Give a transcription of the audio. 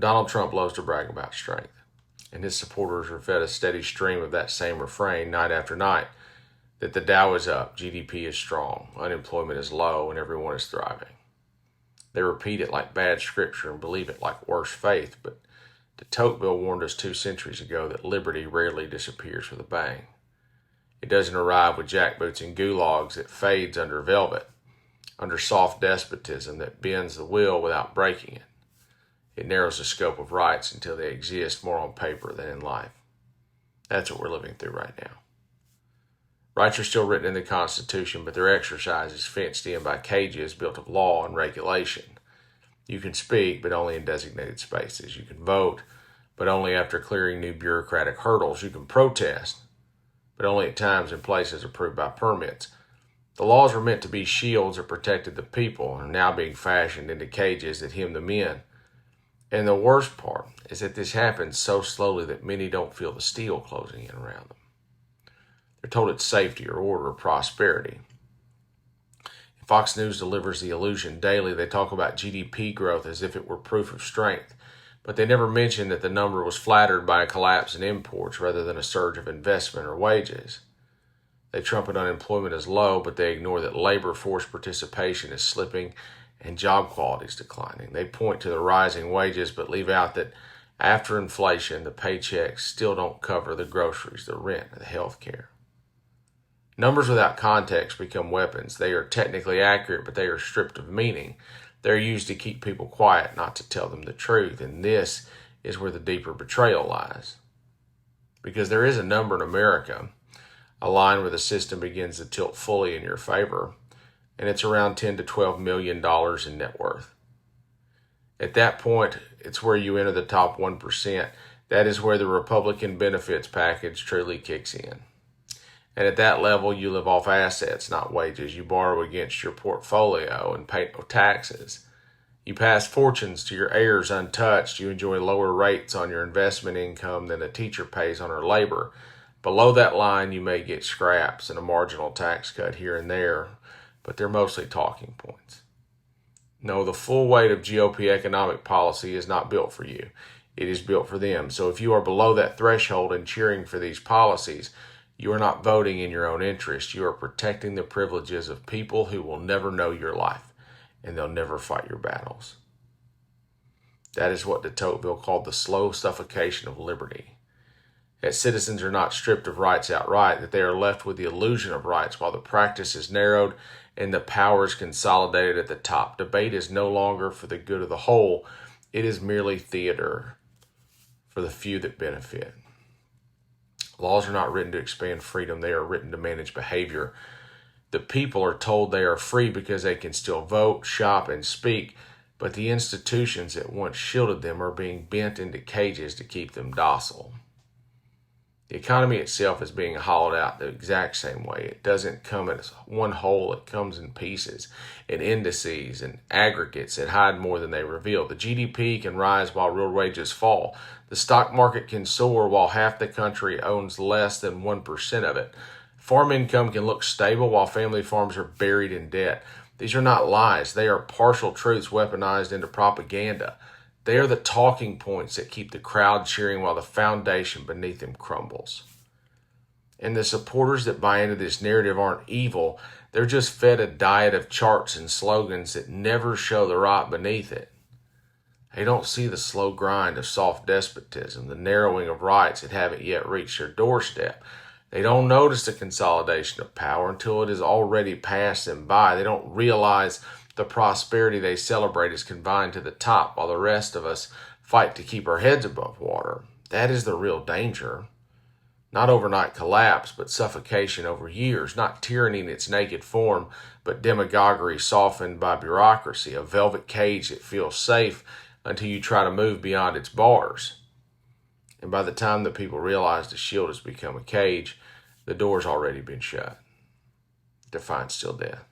Donald Trump loves to brag about strength, and his supporters are fed a steady stream of that same refrain night after night, that the Dow is up, GDP is strong, unemployment is low, and everyone is thriving. They repeat it like bad scripture and believe it like worse faith, but de Tocqueville warned us 2 centuries ago that liberty rarely disappears with a bang. It doesn't arrive with jackboots and gulags. It fades under velvet, under soft despotism that bends the will without breaking it. It narrows the scope of rights until they exist more on paper than in life. That's what we're living through right now. Rights are still written in the Constitution, but their exercise is fenced in by cages built of law and regulation. You can speak, but only in designated spaces. You can vote, but only after clearing new bureaucratic hurdles. You can protest, but only at times and places approved by permits. The laws were meant to be shields that protected the people and are now being fashioned into cages that hem them in. And the worst part is that this happens so slowly that many don't feel the steel closing in around them. They're told it's safety or order or prosperity. Fox News delivers the illusion daily. They talk about GDP growth as if it were proof of strength, but they never mention that the number was flattered by a collapse in imports rather than a surge of investment or wages. They trumpet unemployment as low, but they ignore that labor force participation is slipping and job quality is declining. They point to the rising wages, but leave out that after inflation, the paychecks still don't cover the groceries, the rent, or the health care. Numbers without context become weapons. They are technically accurate, but they are stripped of meaning. They're used to keep people quiet, not to tell them the truth. And this is where the deeper betrayal lies. Because there is a number in America, a line where the system begins to tilt fully in your favor, and it's around $10 to $12 million in net worth. At that point, it's where you enter the top 1%. That is where the Republican benefits package truly kicks in. And at that level, you live off assets, not wages. You borrow against your portfolio and pay no taxes. You pass fortunes to your heirs untouched. You enjoy lower rates on your investment income than a teacher pays on her labor. Below that line, you may get scraps and a marginal tax cut here and there, but they're mostly talking points. No, the full weight of GOP economic policy is not built for you. It is built for them. So if you are below that threshold and cheering for these policies, you are not voting in your own interest. You are protecting the privileges of people who will never know your life, and they'll never fight your battles. That is what de Tocqueville called the slow suffocation of liberty. That citizens are not stripped of rights outright, that they are left with the illusion of rights while the practice is narrowed and the power is consolidated at the top. Debate is no longer for the good of the whole. It is merely theater for the few that benefit. Laws are not written to expand freedom. They are written to manage behavior. The people are told they are free because they can still vote, shop, and speak, but the institutions that once shielded them are being bent into cages to keep them docile. The economy itself is being hollowed out the exact same way. It doesn't come as one whole. It comes in pieces, in indices, and aggregates that hide more than they reveal. The GDP can rise while real wages fall. The stock market can soar while half the country owns less than 1% of it. Farm income can look stable while family farms are buried in debt. These are not lies. They are partial truths weaponized into propaganda. They are the talking points that keep the crowd cheering while the foundation beneath them crumbles. And the supporters that buy into this narrative aren't evil. They're just fed a diet of charts and slogans that never show the rot beneath it. They don't see the slow grind of soft despotism, the narrowing of rights that haven't yet reached their doorstep. They don't notice the consolidation of power until it has already passed them by. They don't realize the prosperity they celebrate is confined to the top while the rest of us fight to keep our heads above water. That is the real danger. Not overnight collapse, but suffocation over years. Not tyranny in its naked form, but demagoguery softened by bureaucracy. A velvet cage that feels safe until you try to move beyond its bars. And by the time that people realize the shield has become a cage, the door's already been shut. Defiance till death.